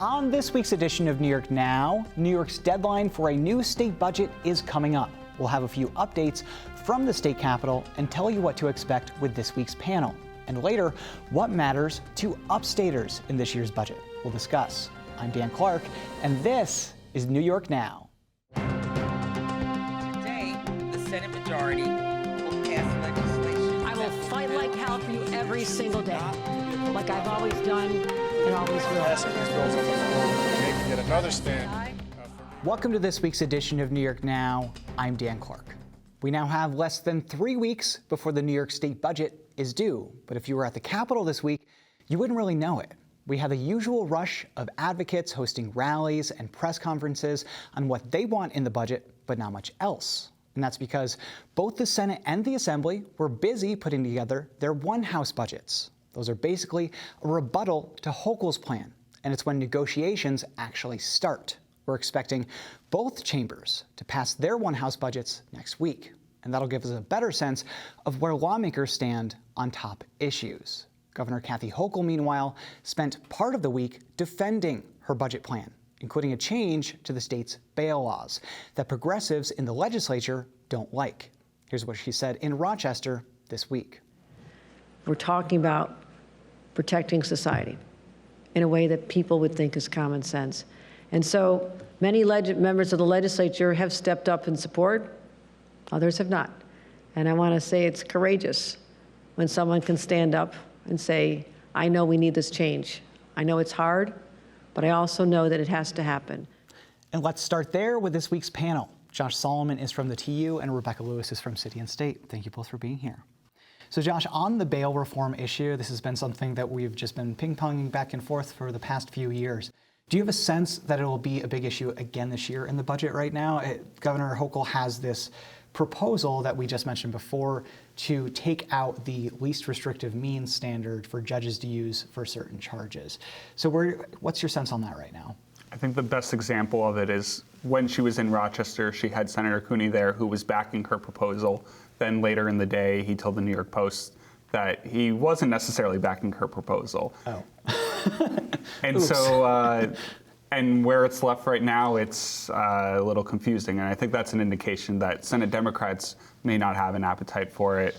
On this week's edition of New York Now, New York's deadline for a new state budget is coming up. We'll have a few updates from the state capitol and tell you what to expect with this week's panel. And later, what matters to upstaters in this year's budget. We'll discuss. I'm Dan Clark, and this is New York Now. Today, the Senate majority will pass legislation. I will fight like hell for you every single day, like I've always done and always will. Passing these bills on the floor, making yet another stand. Welcome to this week's edition of New York Now. I'm Dan Clark. We now have less than 3 weeks before the New York State budget is due. But if you were at the Capitol this week, you wouldn't really know it. We have the usual rush of advocates hosting rallies and press conferences on what they want in the budget, but not much else. And that's because both the Senate and the Assembly were busy putting together their one-house budgets. Those are basically a rebuttal to Hochul's plan, and it's when negotiations actually start. We're expecting both chambers to pass their one-house budgets next week, and that'll give us a better sense of where lawmakers stand on top issues. Governor Kathy Hochul, meanwhile, spent part of the week defending her budget plan, including a change to the state's bail laws that progressives in the legislature don't like. Here's what she said in Rochester this week. We're talking about protecting society in a way that people would think is common sense. And so many members of the legislature have stepped up in support, others have not. And I want to say it's courageous when someone can stand up and say, I know we need this change. I know it's hard, but I also know that it has to happen. And let's start there with this week's panel. Josh Solomon is from the TU and Rebecca Lewis is from City and State. Thank you both for being here. So Josh, on the bail reform issue, this has been something that we've just been ping-ponging back and forth for the past few years. Do you have a sense that it will be a big issue again this year in the budget right now? Governor Hochul has this proposal that we just mentioned before to take out the least restrictive means standard for judges to use for certain charges. So what's your sense on that right now? I think the best example of it is when she was in Rochester, she had Senator Cooney there who was backing her proposal. Then later in the day, he told the New York Post that he wasn't necessarily backing her proposal. Oh. And so, and where it's left right now, it's a little confusing. And I think that's an indication that Senate Democrats may not have an appetite for it.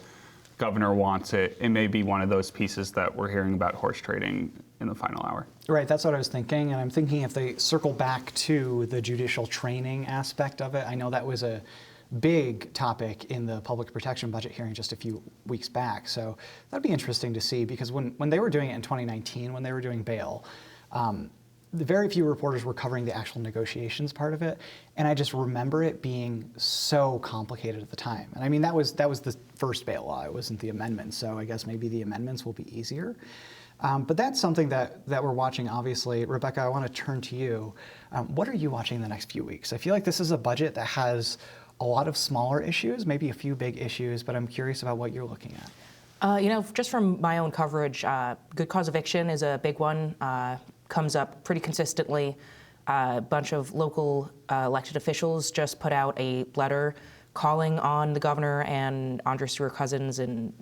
Governor wants it. It may be one of those pieces that we're hearing about horse trading in the final hour. Right, that's what I was thinking. And I'm thinking if they circle back to the judicial training aspect of it, I know that was a big topic in the public protection budget hearing just a few weeks back. So that'd be interesting to see, because when they were doing it in 2019, when they were doing bail, the very few reporters were covering the actual negotiations part of it. And I just remember it being so complicated at the time. And I mean, that was the first bail law. It wasn't the amendments. So I guess maybe the amendments will be easier. But that's something that we're watching, obviously. Rebecca, I want to turn to you. What are you watching the next few weeks? I feel like this is a budget that has a lot of smaller issues, maybe a few big issues, but I'm curious about what you're looking at. Just from my own coverage, good cause eviction is a big one. Comes up pretty consistently. A bunch of local elected officials just put out a letter calling on the governor and Andrea Stewart-Cousins and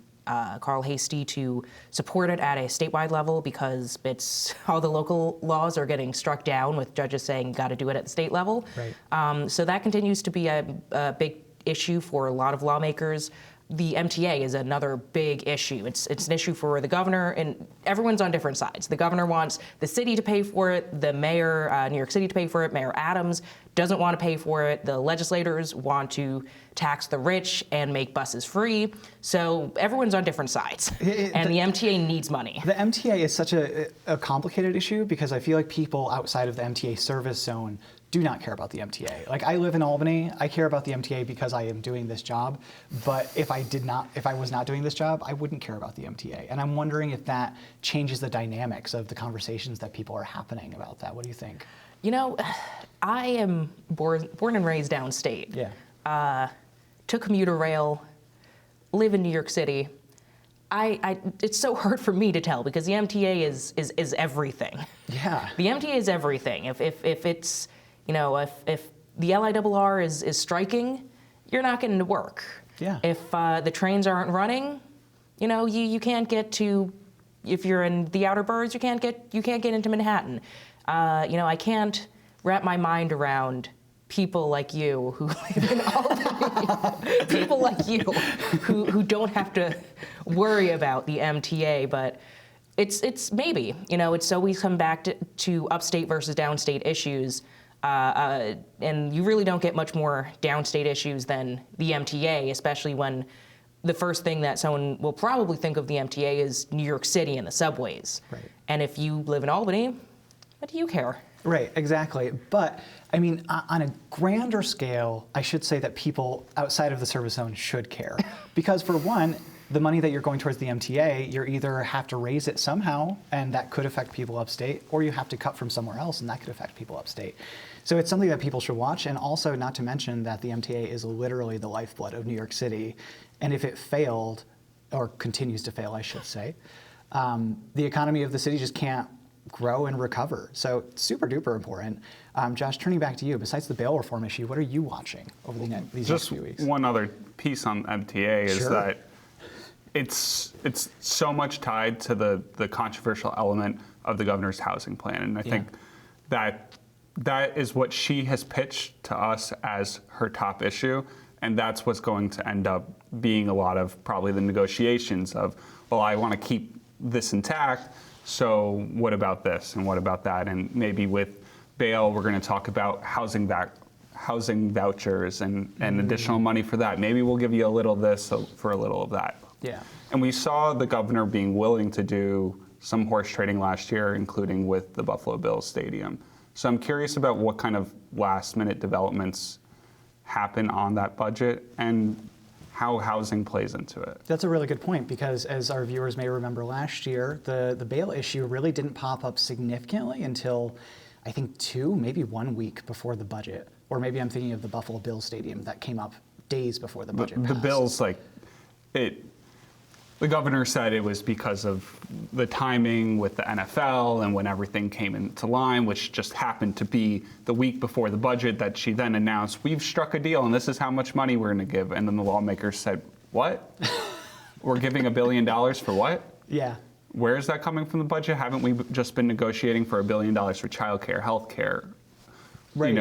Carl Hastie to support it at a statewide level, because it's all the local laws are getting struck down with judges saying got to do it at the state level. Right. So that continues to be a big issue for a lot of lawmakers. The MTA is another big issue. It's an issue for the governor, and everyone's on different sides. The governor wants the city to pay for it, the mayor, New York City to pay for it, Mayor Adams doesn't want to pay for it, the legislators want to tax the rich and make buses free. So everyone's on different sides, and the MTA needs money. The MTA is such a complicated issue, because I feel like people outside of the MTA service zone do not care about the MTA. Like, I live in Albany, I care about the MTA because I am doing this job, but if I was not doing this job, I wouldn't care about the MTA. And I'm wondering if that changes the dynamics of the conversations that people are happening about that. What do you think? You know, I am born and raised downstate. Yeah. Took commuter rail, live in New York City. It's so hard for me to tell, because the MTA is everything. Yeah. The MTA is everything. If it's, if the LIRR is striking, you're not getting to work. Yeah. If the trains aren't running, you can't get to, if you're in the outer boroughs, you can't get into Manhattan. I can't wrap my mind around people like you who live in Albany, people like you who don't have to worry about the MTA, but it's maybe, it's always come back to upstate versus downstate issues, and you really don't get much more downstate issues than the MTA, especially when the first thing that someone will probably think of the MTA is New York City and the subways. Right. And if you live in Albany, what do you care? Right, exactly. But I mean, on a grander scale, I should say that people outside of the service zone should care. Because for one, the money that you're going towards the MTA, you either have to raise it somehow, and that could affect people upstate, or you have to cut from somewhere else, and that could affect people upstate. So it's something that people should watch, and also not to mention that the MTA is literally the lifeblood of New York City. And if it failed, or continues to fail, I should say, the economy of the city just can't grow and recover. So super duper important. Josh, turning back to you, besides the bail reform issue, what are you watching over these next few weeks? Just one other piece on MTA is Sure. that it's so much tied to the controversial element of the governor's housing plan. And I think that is what she has pitched to us as her top issue. And that's what's going to end up being a lot of probably the negotiations of, well, I want to keep this intact, so what about this and what about that? And maybe with bail, we're going to talk about housing vouchers and additional money for that. Maybe we'll give you a little of this for a little of that. Yeah. And we saw the governor being willing to do some horse trading last year, including with the Buffalo Bills Stadium. So I'm curious about what kind of last minute developments happen on that budget and how housing plays into it. That's a really good point, because as our viewers may remember last year, the bail issue really didn't pop up significantly until I think 2, maybe 1 week before the budget. Or maybe I'm thinking of the Buffalo Bills Stadium that came up days before the budget The passed. Bills, the governor said it was because of the timing with the NFL and when everything came into line, which just happened to be the week before the budget, that she then announced, we've struck a deal and this is how much money we're going to give. And then the lawmakers said, what? We're giving $1 billion for what? Yeah. Where is that coming from the budget? Haven't we just been negotiating for $1 billion for childcare, healthcare? Right.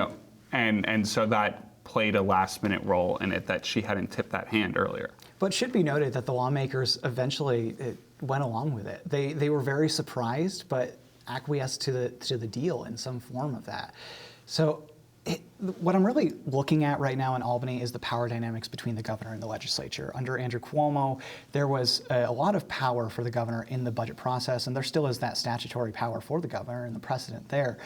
And so that played a last minute role in it, that she hadn't tipped that hand earlier. But it should be noted that the lawmakers eventually went along with it. They were very surprised, but acquiesced to the deal in some form of that. So what I'm really looking at right now in Albany is the power dynamics between the governor and the legislature. Under Andrew Cuomo, there was a lot of power for the governor in the budget process, and there still is that statutory power for the governor and the precedent there.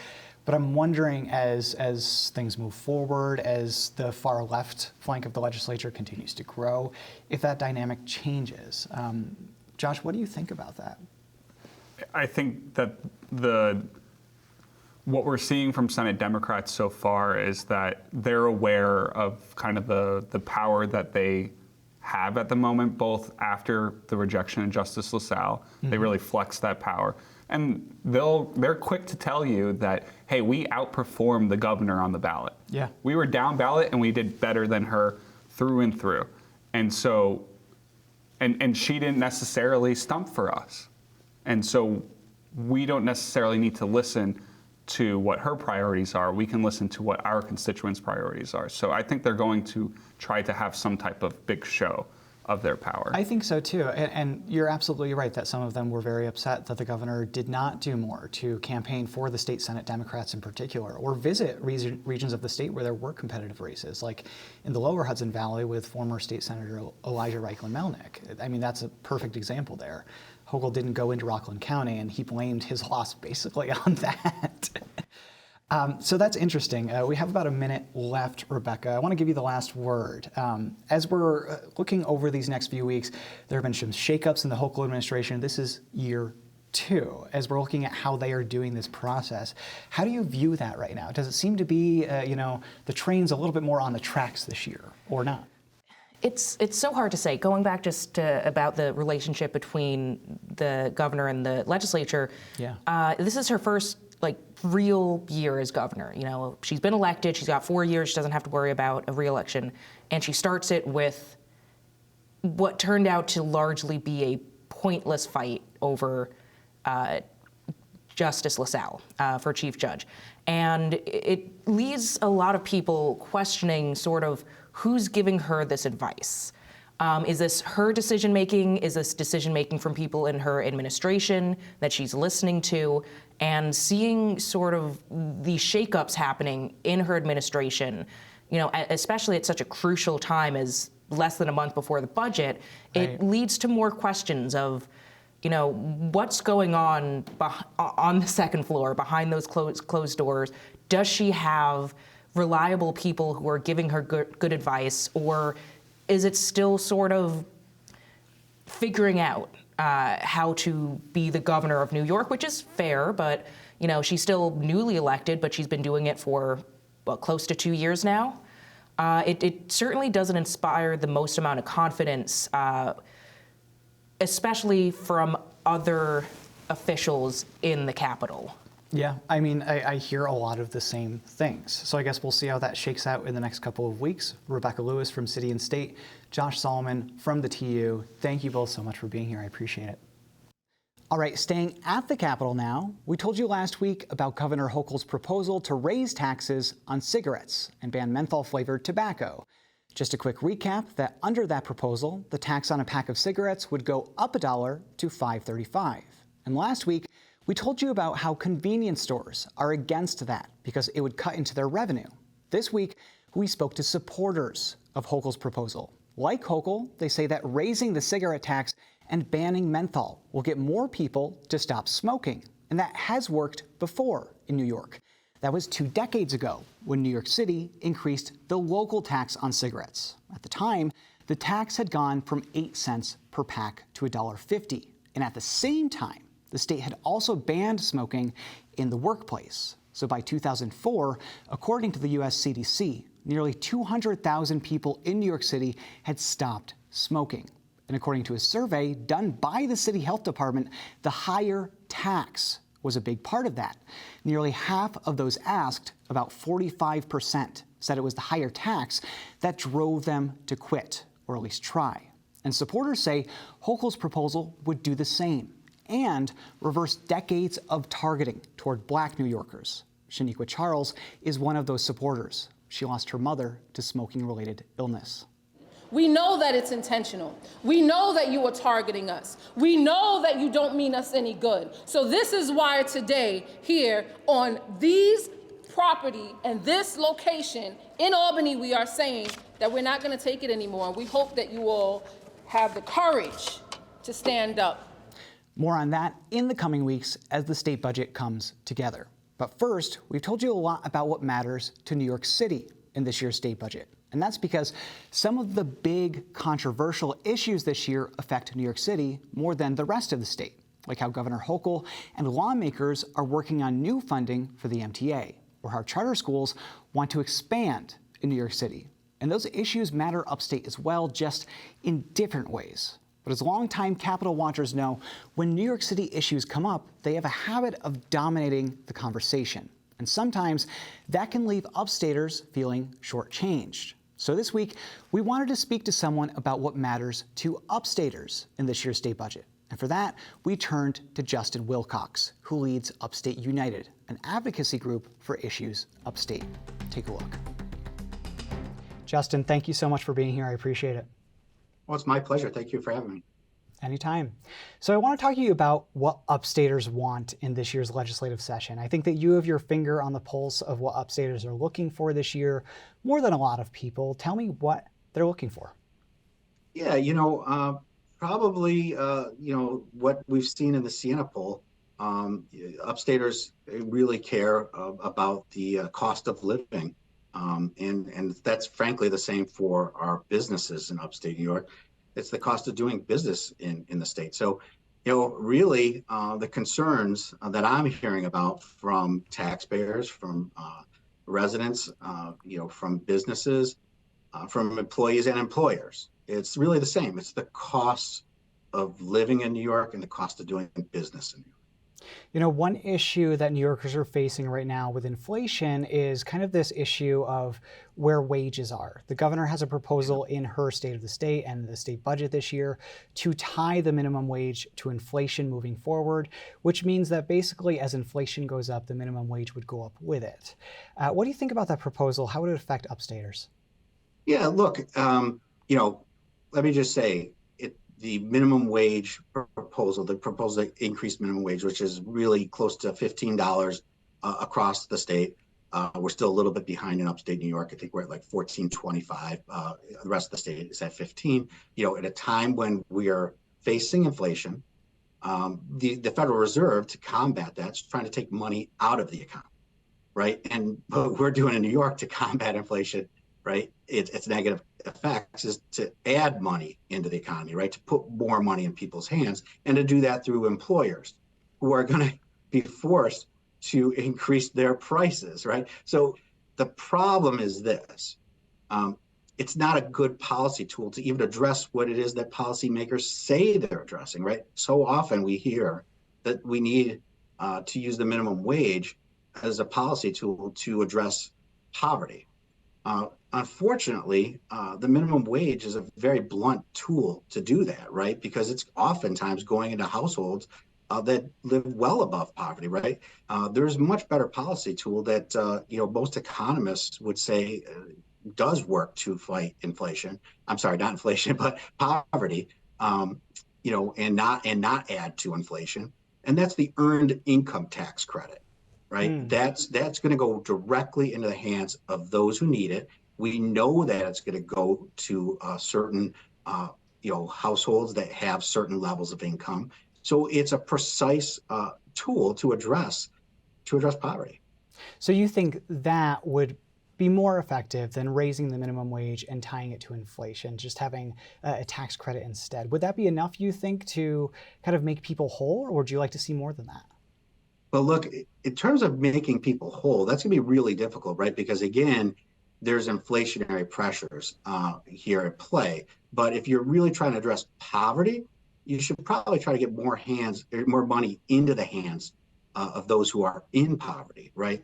But I'm wondering, as things move forward, as the far left flank of the legislature continues to grow, if that dynamic changes. Josh, what do you think about that? I think that what we're seeing from Senate Democrats so far is that they're aware of kind of the power that they have at the moment, both after the rejection of Justice LaSalle. They really flexed that power. And they're quick to tell you that, hey, we outperformed the governor on the ballot. Yeah. We were down ballot and we did better than her through and through. And so, and she didn't necessarily stump for us. And so we don't necessarily need to listen to what her priorities are. We can listen to what our constituents' priorities are. So I think they're going to try to have some type of big show of their power. I think so too, and you're absolutely right that some of them were very upset that the governor did not do more to campaign for the state Senate Democrats in particular, or visit regions of the state where there were competitive races, like in the lower Hudson Valley with former state Senator Elijah Reichlin-Melnick. I mean, that's a perfect example there. Hochul didn't go into Rockland County, and he blamed his loss basically on that. So that's interesting. We have about a minute left, Rebecca. I want to give you the last word. As we're looking over these next few weeks, there have been some shakeups in the Hochul administration. This is year 2. As we're looking at how they are doing this process, how do you view that right now? Does it seem to be, the train's a little bit more on the tracks this year, or not? It's so hard to say. Going back just about the relationship between the governor and the legislature, this is her first real year as governor. She's been elected, she's got 4 years, she doesn't have to worry about a re-election, and she starts it with what turned out to largely be a pointless fight over Justice LaSalle for Chief Judge. And it leaves a lot of people questioning sort of who's giving her this advice. Is this her decision-making? Is this decision-making from people in her administration that she's listening to? And seeing sort of the shakeups happening in her administration, especially at such a crucial time as less than a month before the budget, it leads to more questions of, what's going on the second floor, behind those closed doors? Does she have reliable people who are giving her good advice, or is it still sort of figuring out how to be the governor of New York, which is fair, but she's still newly elected, but she's been doing it for close to 2 years now. It certainly doesn't inspire the most amount of confidence, especially from other officials in the Capitol. Yeah, I mean, I hear a lot of the same things. So I guess we'll see how that shakes out in the next couple of weeks. Rebecca Lewis from City and State, Josh Solomon from the TU, thank you both so much for being here. I appreciate it. All right, staying at the Capitol now, we told you last week about Governor Hochul's proposal to raise taxes on cigarettes and ban menthol-flavored tobacco. Just a quick recap that under that proposal, the tax on a pack of cigarettes would go up $1 to $5.35. And last week, we told you about how convenience stores are against that because it would cut into their revenue. This week, we spoke to supporters of Hochul's proposal. Like Hochul, they say that raising the cigarette tax and banning menthol will get more people to stop smoking. And that has worked before in New York. That was 2 decades ago when New York City increased the local tax on cigarettes. At the time, the tax had gone from 8 cents per pack to $1.50. And at the same time, the state had also banned smoking in the workplace. So by 2004, according to the US CDC, nearly 200,000 people in New York City had stopped smoking. And according to a survey done by the City Health Department, the higher tax was a big part of that. Nearly half of those asked, about 45%, said it was the higher tax that drove them to quit, or at least try. And supporters say Hochul's proposal would do the same and reverse decades of targeting toward Black New Yorkers. Shaniqua Charles is one of those supporters. She lost her mother to smoking-related illness. We know that it's intentional. We know that you are targeting us. We know that you don't mean us any good. So this is why today, here on these property and this location in Albany, we are saying that we're not going to take it anymore. We hope that you all have the courage to stand up. More on that in the coming weeks as the state budget comes together. But first, we've told you a lot about what matters to New York City in this year's state budget. And that's because some of the big controversial issues this year affect New York City more than the rest of the state, like how Governor Hochul and lawmakers are working on new funding for the MTA, or how charter schools want to expand in New York City. And those issues matter upstate as well, just in different ways. But as longtime Capitol watchers know, when New York City issues come up, they have a habit of dominating the conversation. And sometimes that can leave upstaters feeling shortchanged. So this week, we wanted to speak to someone about what matters to upstaters in this year's state budget. And for that, we turned to Justin Wilcox, who leads Upstate United, an advocacy group for issues upstate. Take a look. Justin, thank you so much for being here. I appreciate it. Well, it's my pleasure. Thank you for having me. Anytime. So I want to talk to you about what upstaters want in this year's legislative session. I think that you have your finger on the pulse of what upstaters are looking for this year, more than a lot of people. Tell me what they're looking for. Yeah, probably, what we've seen in the Siena poll, upstaters really care about the cost of living. And that's frankly the same for our businesses in upstate New York. It's the cost of doing business in the state. So, really the concerns that I'm hearing about from taxpayers, from residents, from businesses, from employees and employers, it's really the same. It's the cost of living in New York and the cost of doing business in New York. You know, one issue that New Yorkers are facing right now with inflation is kind of this issue of where wages are. The governor has a proposal in her State of the State and the state budget this year to tie the minimum wage to inflation moving forward, which means that basically as inflation goes up, the minimum wage would go up with it. What do you think about that proposal? How would it affect upstaters? Yeah, look, let me just say, the minimum wage proposal, the proposal to increase minimum wage, which is really close to $15 across the state. We're still a little bit behind in upstate New York. I think we're at like $14.25. The rest of the state is at 15. At a time when we are facing inflation, the Federal Reserve, to combat that, is trying to take money out of the economy, right? And what we're doing in New York to combat inflation, right? It's negative effects is to add money into the economy, right? To put more money in people's hands, and to do that through employers who are going to be forced to increase their prices, right? So the problem is this. It's not a good policy tool to even address what it is that policymakers say they're addressing, right? So often we hear that we need to use the minimum wage as a policy tool to address poverty. Unfortunately, the minimum wage is a very blunt tool to do that, right? Because it's oftentimes going into households that live well above poverty, right? There's a much better policy tool that most economists would say does work to fight inflation. I'm sorry, not inflation, but poverty. And not add to inflation, and that's the earned income tax credit. Right, that's going to go directly into the hands of those who need it. We know that it's going to go to certain, households that have certain levels of income. So it's a precise tool to address poverty. So you think that would be more effective than raising the minimum wage and tying it to inflation, just having a tax credit instead? Would that be enough, you think, to kind of make people whole, or would you like to see more than that? Well, look, in terms of making people whole, that's going to be really difficult, right? Because again, there's inflationary pressures here at play. But if you're really trying to address poverty, you should probably try to get more money into the hands of those who are in poverty, right?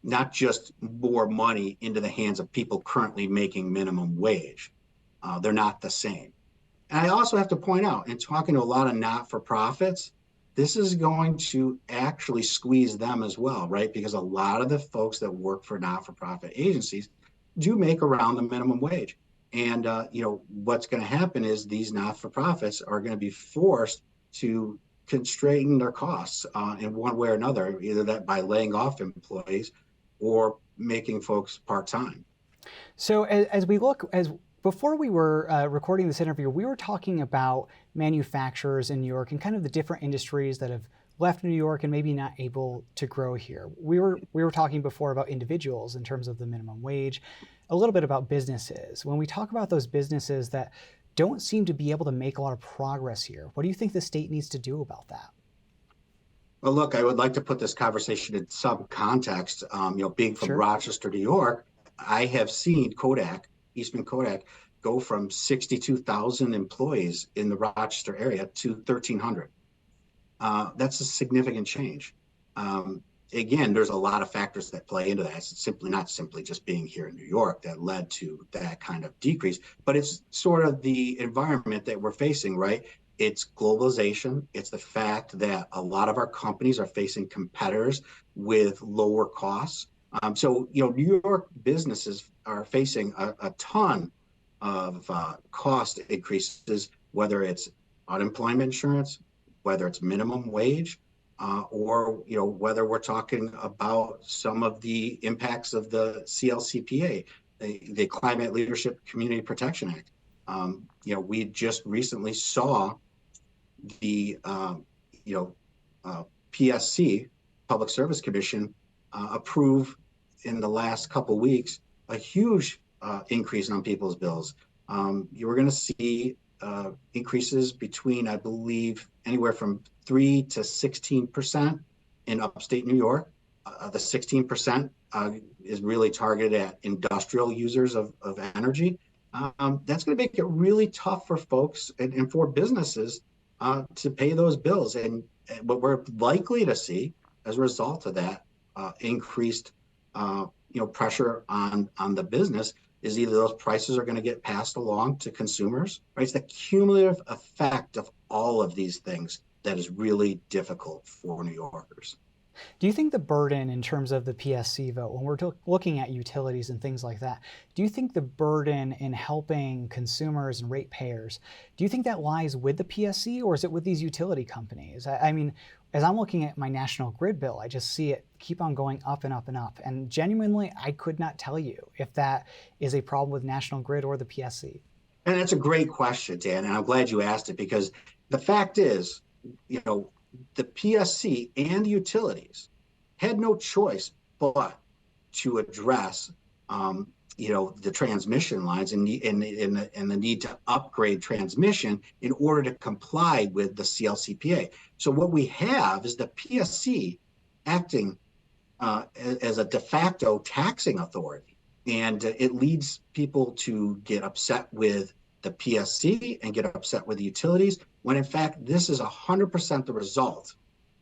Not just more money into the hands of people currently making minimum wage. They're not the same. And I also have to point out, in talking to a lot of not-for-profits, this is going to actually squeeze them as well, right? Because a lot of the folks that work for not-for-profit agencies do make around the minimum wage. And, what's going to happen is these not-for-profits are going to be forced to constrain their costs in one way or another, either that by laying off employees or making folks part-time. So before we were recording this interview, we were talking about manufacturers in New York and kind of the different industries that have left New York and maybe not able to grow here. We were talking before about individuals in terms of the minimum wage, a little bit about businesses. When we talk about those businesses that don't seem to be able to make a lot of progress here, what do you think the state needs to do about that? Well, look, I would like to put this conversation in some context. Being from Rochester, New York, I have seen Eastman Kodak, go from 62,000 employees in the Rochester area to 1,300. That's a significant change. Again, there's a lot of factors that play into that. It's not simply just being here in New York that led to that kind of decrease, but it's sort of the environment that we're facing, right? It's globalization. It's the fact that a lot of our companies are facing competitors with lower costs. So New York businesses are facing a ton of cost increases, whether it's unemployment insurance, whether it's minimum wage, or whether we're talking about some of the impacts of the CLCPA, the Climate Leadership Community Protection Act. We just recently saw the PSC, Public Service Commission, approve in the last couple of weeks a huge increase on people's bills. You were going to see increases between, I believe, anywhere from 3 to 16% in upstate New York. The 16% is really targeted at industrial users of energy. That's going to make it really tough for folks and for businesses to pay those bills. And what we're likely to see as a result of that increased pressure on the business is either those prices are going to get passed along to consumers, right? It's the cumulative effect of all of these things that is really difficult for New Yorkers. Do you think the burden in terms of the PSC vote, when we're looking at utilities and things like that, do you think the burden in helping consumers and ratepayers, do you think that lies with the PSC or is it with these utility companies? I mean, as I'm looking at my national grid bill, I just see it keep on going up and up and up. And genuinely, I could not tell you if that is a problem with National Grid or the PSC. And that's a great question, Dan, and I'm glad you asked it because the fact is, the PSC and utilities had no choice but to address, the transmission lines and the need to upgrade transmission in order to comply with the CLCPA. So what we have is the PSC acting as a de facto taxing authority, and it leads people to get upset with the PSC and get upset with the utilities, when in fact this is 100% the result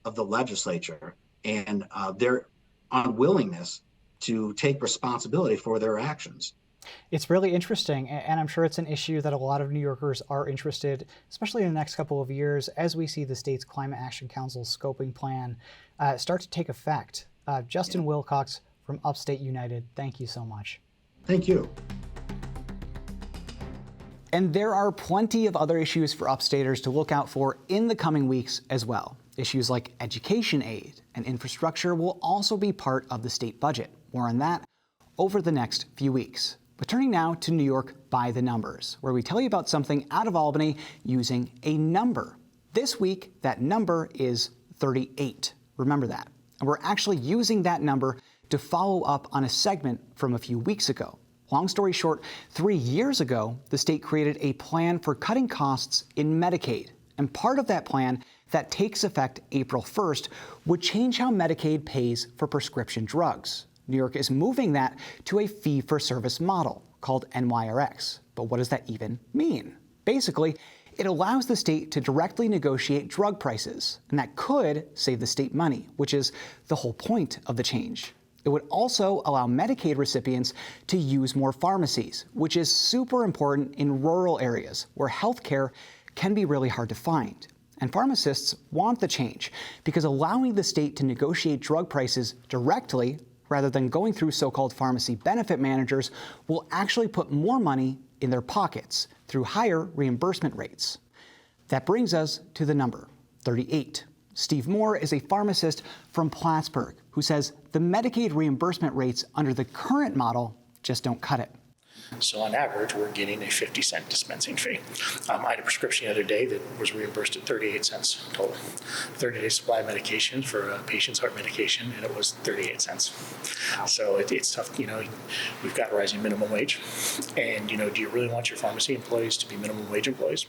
of the legislature and their unwillingness to take responsibility for their actions. It's really interesting, and I'm sure it's an issue that a lot of New Yorkers are interested, especially in the next couple of years, as we see the state's Climate Action Council scoping plan start to take effect. Justin Wilcox from Upstate United, thank you so much. Thank you. And there are plenty of other issues for upstaters to look out for in the coming weeks as well. Issues like education aid and infrastructure will also be part of the state budget. More on that over the next few weeks. But turning now to New York by the numbers, where we tell you about something out of Albany using a number. This week, that number is 38. Remember that. And we're actually using that number to follow up on a segment from a few weeks ago. Long story short, 3 years ago, the state created a plan for cutting costs in Medicaid. And part of that plan that takes effect April 1st would change how Medicaid pays for prescription drugs. New York is moving that to a fee-for-service model called NYRX. But what does that even mean? Basically, it allows the state to directly negotiate drug prices, and that could save the state money, which is the whole point of the change. It would also allow Medicaid recipients to use more pharmacies, which is super important in rural areas where healthcare can be really hard to find. And pharmacists want the change because allowing the state to negotiate drug prices directly rather than going through so-called pharmacy benefit managers will actually put more money in their pockets through higher reimbursement rates. That brings us to the number, 38. Steve Moore is a pharmacist from Plattsburgh who says the Medicaid reimbursement rates under the current model just don't cut it. So on average, we're getting a 50-cent dispensing fee. I had a prescription the other day that was reimbursed at 38 cents total. 30-day supply of medication for a patient's heart medication, and it was 38 cents. So it's tough. We've got rising minimum wage. And, do you really want your pharmacy employees to be minimum wage employees?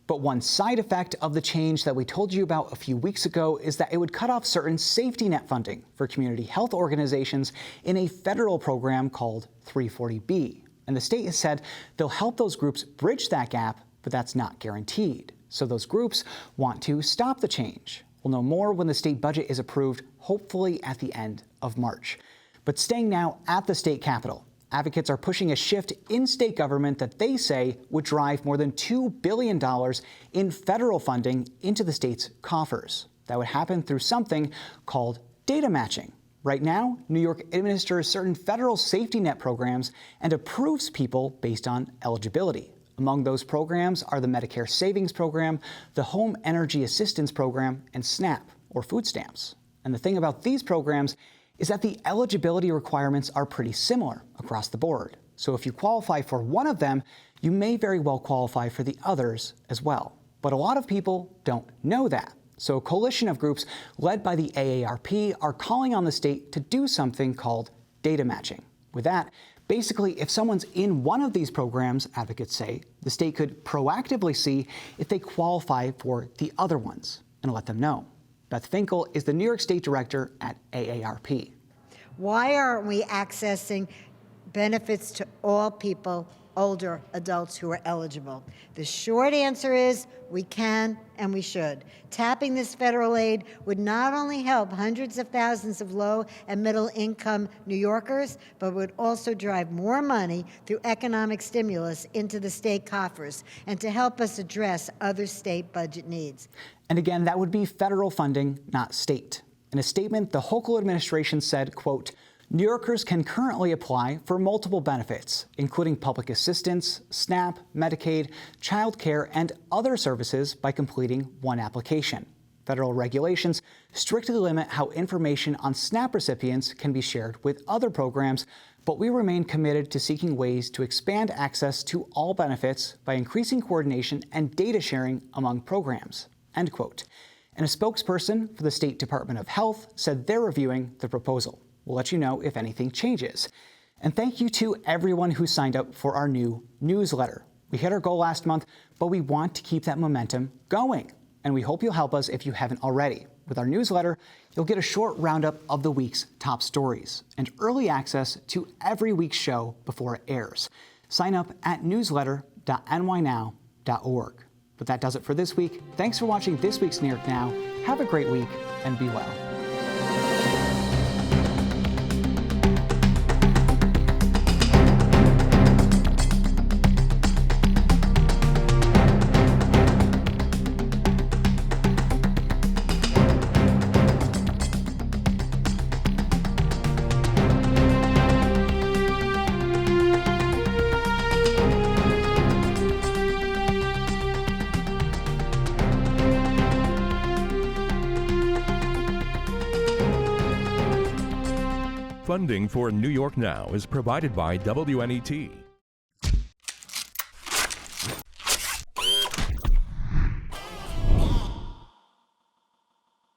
But one side effect of the change that we told you about a few weeks ago is that it would cut off certain safety net funding for community health organizations in a federal program called 340B. And the state has said they'll help those groups bridge that gap, but that's not guaranteed. So those groups want to stop the change. We'll know more when the state budget is approved, hopefully at the end of March. But staying now at the state capitol, advocates are pushing a shift in state government that they say would drive more than $2 billion in federal funding into the state's coffers. That would happen through something called data matching. Right now, New York administers certain federal safety net programs and approves people based on eligibility. Among those programs are the Medicare Savings Program, the Home Energy Assistance Program, and SNAP, or food stamps. And the thing about these programs is that the eligibility requirements are pretty similar across the board. So if you qualify for one of them, you may very well qualify for the others as well. But a lot of people don't know that. So a coalition of groups led by the AARP are calling on the state to do something called data matching. With that, basically, if someone's in one of these programs, advocates say, the state could proactively see if they qualify for the other ones and let them know. Beth Finkel is the New York State Director at AARP. Why aren't we accessing benefits to all people older adults who are eligible. The short answer is we can and we should. Tapping this federal aid would not only help hundreds of thousands of low and middle income New Yorkers, but would also drive more money through economic stimulus into the state coffers and to help us address other state budget needs. And again, that would be federal funding, not state. In a statement, the Hochul administration said, quote, New Yorkers can currently apply for multiple benefits, including public assistance, SNAP, Medicaid, child care, and other services by completing one application. Federal regulations strictly limit how information on SNAP recipients can be shared with other programs, but we remain committed to seeking ways to expand access to all benefits by increasing coordination and data sharing among programs, end quote. And a spokesperson for the State Department of Health said they're reviewing the proposal. We'll let you know if anything changes. And thank you to everyone who signed up for our new newsletter. We hit our goal last month, but we want to keep that momentum going. And we hope you'll help us if you haven't already. With our newsletter, you'll get a short roundup of the week's top stories and early access to every week's show before it airs. Sign up at newsletter.nynow.org. But that does it for this week. Thanks for watching this week's New York Now. Have a great week and be well. Funding for New York Now is provided by WNET.